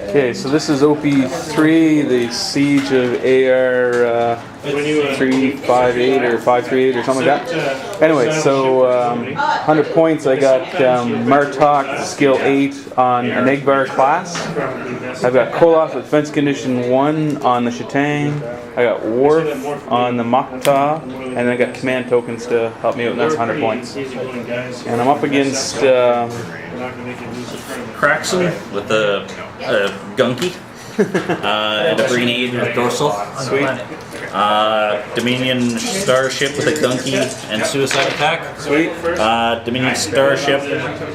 Okay, so this is OP3, the Siege of AR 358 or 538 or something like that. Anyway, so 100 points. I got Martok skill 8 on a Negvar class. I've got Koloth with defense condition 1 on the Shatang. I got Worf on the Makta, and then I got command tokens to help me out, and that's 100 points. And I'm up against Craxon with a Gunky, and a Grenade with Dorsal. Sweet. Dominion Starship with a Gunky and Suicide Attack. Sweet. Dominion Starship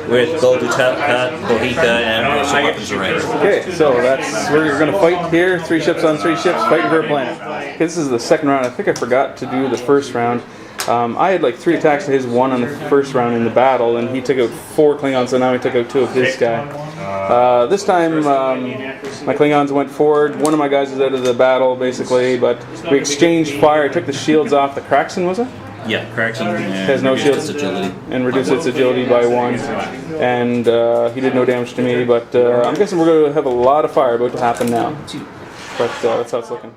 with Goldutat, Bohica, and Dorsal Weapons Array. Okay, so that's where you're going to fight here. 3 ships on 3 ships, fighting for a planet. Okay, this is the second round. I think I forgot to do the first round. I had like 3 attacks to his 1 on the first round in the battle, and he took out 4 Klingons, so now he took out 2 of his guy. This time, my Klingons went forward. One of my guys was out of the battle, basically, but we exchanged fire. I took the shields off the Craxon, was it? Yeah, Craxon has no shields and reduced its agility by 1, and he did no damage to me. But I'm guessing we're going to have a lot of fire about to happen now. But that's how it's looking.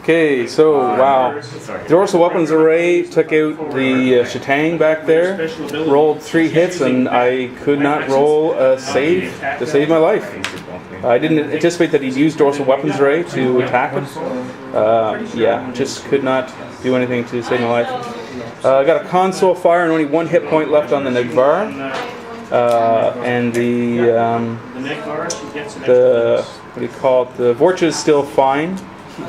Okay, so wow. Dorsal Weapons Array took out the Shatang back there, rolled 3 hits, and I could not roll a save to save my life. I didn't anticipate that he'd use Dorsal Weapons Array to attack him. Yeah, just could not do anything to save my life. I got a console fire and only 1 hit point left on the Negvar. And the what do you call it? The Vorcha is still fine.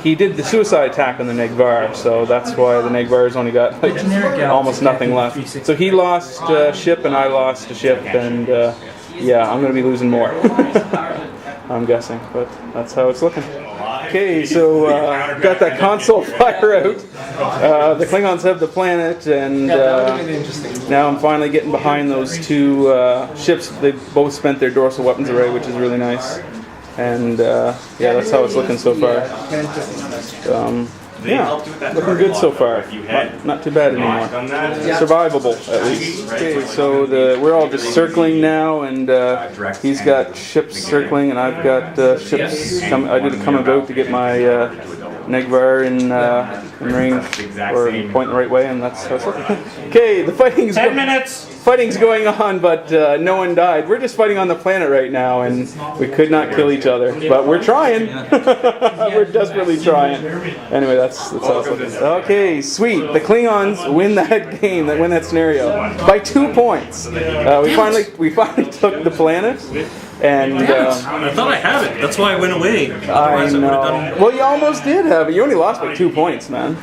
He did the suicide attack on the Negvar, so that's why the Negvar's only got like almost nothing left. So he lost a ship and I lost a ship, and yeah, I'm going to be losing more. I'm guessing, but that's how it's looking. Okay, so got that console fire out. The Klingons have the planet, and now I'm finally getting behind those 2 ships. They both spent their Dorsal Weapons Array, which is really nice. And yeah, that's how it's looking so far. Yeah, looking good so far. Not too bad anymore. Survivable, at least. Okay, so we're all just circling now, and he's got ships circling, and I've got ships. I did a come about to get my Negvar in range, or point the right way, and that's how it's looking. Okay, the fighting's 10 minutes! Fighting's going on, but no one died. We're just fighting on the planet right now, and we could not kill each other. But we're trying. We're desperately trying. Anyway, that's how it's looking. Okay, sweet. The Klingons win that game, win that scenario by 2 points. We finally took the planet. And I thought I had it. That's why I went away. I know. Well, you almost did have it. You only lost by 2 points, man.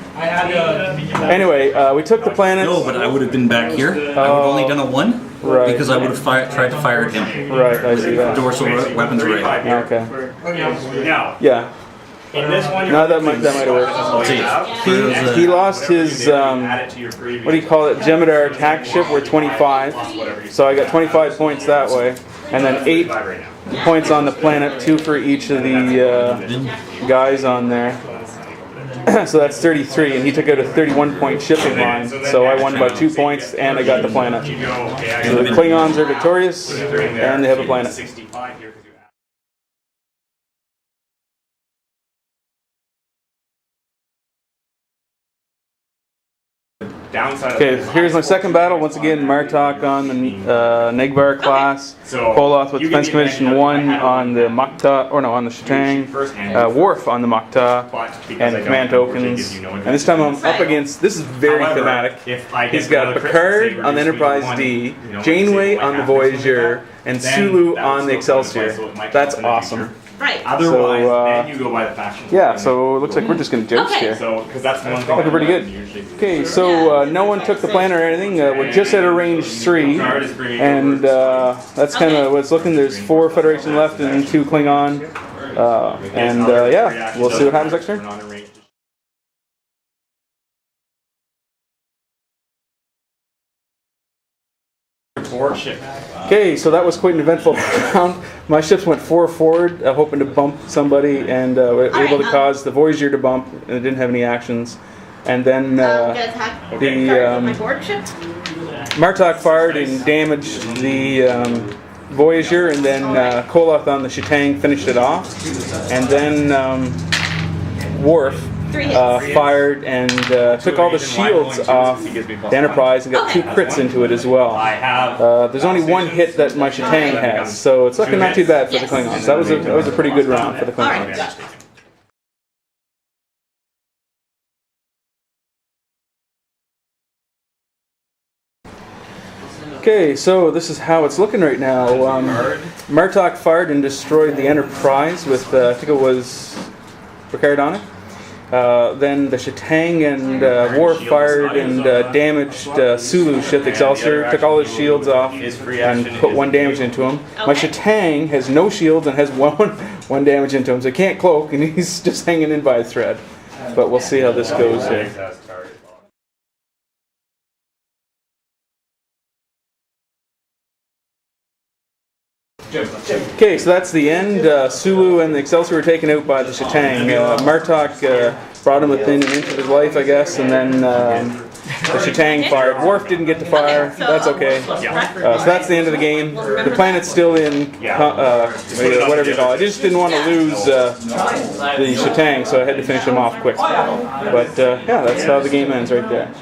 Anyway, we took the planet. No, but I would have been back here. I would have only done a 1. Right. Because I would have tried to fire at him. Right, I see that. Dorsal Weapons Array. Okay. Yeah. No, that might have worked. He lost his, what do you call it, Jemadar attack ship. We're 25. So I got 25 points that way. And then 8 points on the planet, 2 for each of the guys on there. So that's 33, and he took out a 31-point ship of mine. So I won by 2 points, and I got the planet. So the Klingons are victorious, and they have a planet. Okay, here's my second battle. Once again, Martok on the Negvar class, Koloth with defense condition 1 on the Makta, or no, on the Shatang, Worf on the Makta, and the command tokens. And this time I'm up against, this is very thematic. He's got Picard on the Enterprise D, Janeway on the Voyager, and Sulu on the Excelsior. That's awesome. Right. Otherwise, then you go by the faction. Yeah, so it looks like we're just going to joust here. So, because that's one thing. Looking pretty good. Okay, so no one took the planet or anything. We're just at a range 3, and that's kind of what it's looking. There's 4 Federation left and 2 Klingon, and yeah, we'll see what happens next turn. Okay, so that was quite an eventful round. My ships went 4 forward, hoping to bump somebody, and were able to cause the Voyager to bump, and it didn't have any actions. and then Get attacked. My board ship. Martok fired and damaged the Voyager, and then Koloth on the Shatang finished it off, and then Worf fired and took all the shields off the Enterprise and got 2 crits into it as well. There's only 1 hit that my Shatang has, so it's looking not too bad for the Klingons. That was a pretty good round for the Klingons. Okay, so this is how it's looking right now. Martok fired and destroyed the Enterprise with, I think it was Picard on it. Then the Shatang and Worf fired and damaged Sulu's ship, the Excelsior, took all his shields off and put 1 damage into him. My Shatang has no shields and has one damage into him, so he can't cloak, and he's just hanging in by a thread. But we'll see how this goes here. Okay, so that's the end. Sulu and the Excelsior were taken out by the Shatang. Martok brought him within an inch of his life, I guess, and then the Shatang fired. Worf didn't get to fire. That's okay. So that's the end of the game. The planet's still in, whatever you call it. I just didn't want to lose the Shatang, so I had to finish him off quick. But yeah, that's how the game ends right there.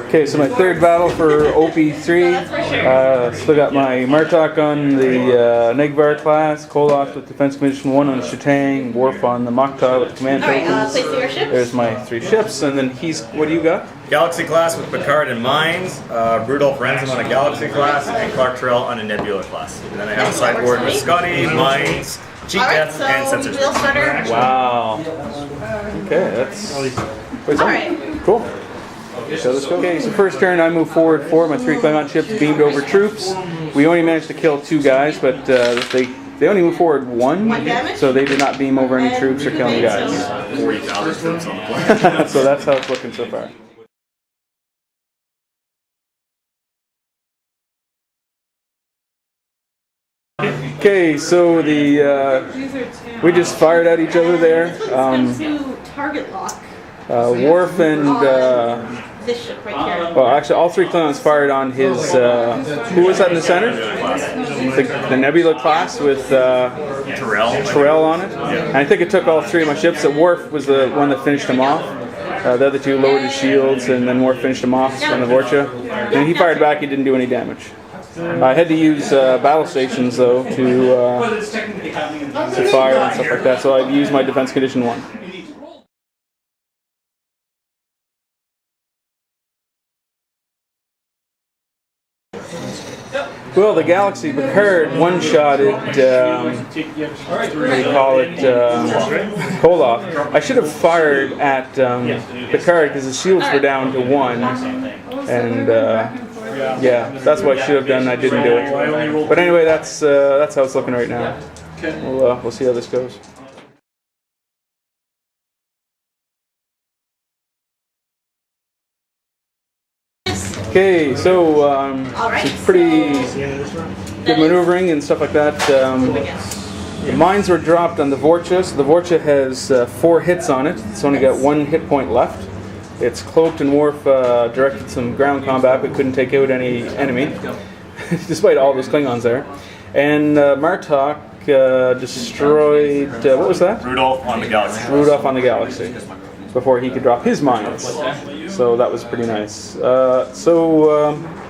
Okay, so my 3rd battle for OP3. Still got my Martok on the Negvar class, Koloth with Defense Commission 1 on the Shatang, Worf on the Mokta with the command tokens. There's my 3 ships, and then what do you got? Galaxy class with Picard and Mines, Rudolph Ransom on a Galaxy class, and Clark Terrell on a Nebula class. And then I have a sideboard with Scotty, Mines, Cheat Death, and Sensors. Wow. Okay, that's... Alright. Cool. So let's go. Okay, so first turn I move forward 4. My 3 Klingon ships beamed over troops. We only managed to kill 2 guys, but they only moved forward 1, so they did not beam over any troops or kill any guys. 40,000 troops on the planet. So that's how it's looking so far. Okay, so we just fired at each other there. Target lock. Worf and this ship right here. well, actually, all 3 Klingons fired on his. Who was that in the center? The Nebula class with Terrell on it. And I think it took all 3 of my ships. That Worf was the one that finished him off. The other 2 lowered his shields, and then Worf finished him off on the Vorcha. And he fired back. He didn't do any damage. I had to use battle stations though to fire and stuff like that. So I've used my Defense Condition 1. Well, the Galaxy Picard one-shotted, what do you call it, Koloth. I should have fired at Picard because his shields were down to 1, and yeah, that's what I should have done. I didn't do it. But anyway, that's how it's looking right now. We'll see how this goes. Okay, so some pretty good maneuvering and stuff like that. The mines were dropped on the Vorcha, so the Vorcha has 4 hits on it. It's only got 1 hit point left. It's cloaked, and Worf directed some ground combat but couldn't take out any enemy, despite all those Klingons there. And Martok destroyed, what was that? Rudolph on the Galaxy. Rudolph on the Galaxy, before he could drop his mines. So that was pretty nice.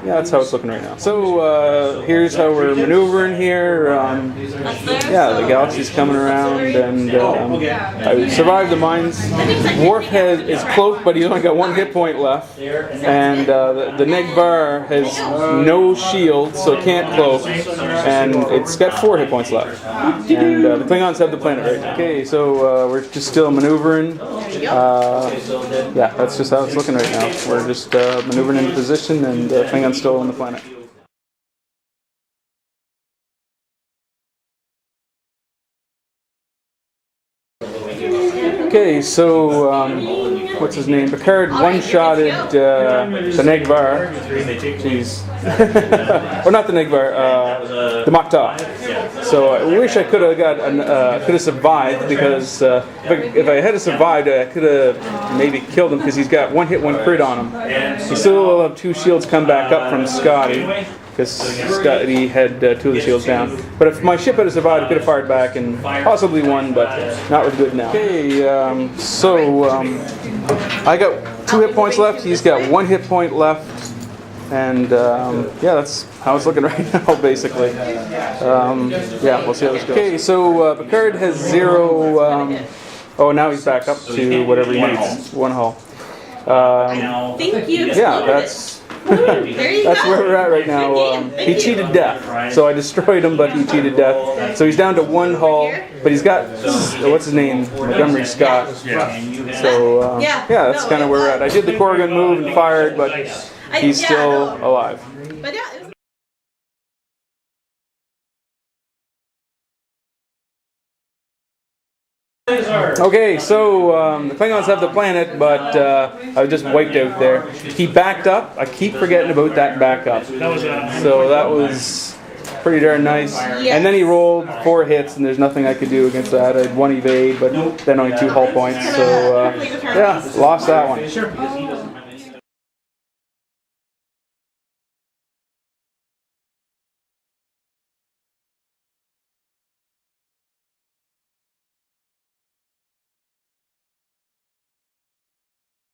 Yeah, that's how it's looking right now. So here's how we're maneuvering here. Yeah, the Galaxy's coming around, and I survived the mines. Worf is cloaked, but he's only got 1 hit point left. And the Negvar has no shield, so it can't cloak. And it's got 4 hit points left. And the Klingons have the planet right now. Okay, so we're just still maneuvering. Yeah, that's just how it's looking right now. We're just maneuvering into position, and Klingons still on the planet. Okay, so what's his name? Picard one-shotted the Negvar. Jeez. Or not the Negvar, the Makta. So I wish I could have could have survived, because if I had survived, I could have maybe killed him, because he's got one hit, one crit on him. He still will have 2 shields come back up from Scotty, because Scotty had 2 of the shields down. But if my ship had survived, I could have fired back and possibly won, but not with good now. Okay, I got 2 hit points left. He's got 1 hit point left. And yeah, that's how it's looking right now, basically. Yeah, we'll see how this goes. Okay, so Picard has 0. Oh, now he's back up to whatever he needs. 1 hull. Thank you. Yeah, that's There you that's go. where we're at right now. He cheated death, so I destroyed him, but he cheated death. So he's down to 1 hull, but he's got what's his name, Montgomery Scott. So yeah, that's kind of where we're at. I did the Corrigan move and fired, but he's still alive. But yeah. Okay, so the Klingons have the planet, but I was just wiped out there. He backed up. I keep forgetting about that backup. So that was pretty darn nice. And then he rolled 4 hits, and there's nothing I could do against that. I had 1 evade, but then only 2 hull points. So yeah, lost that one.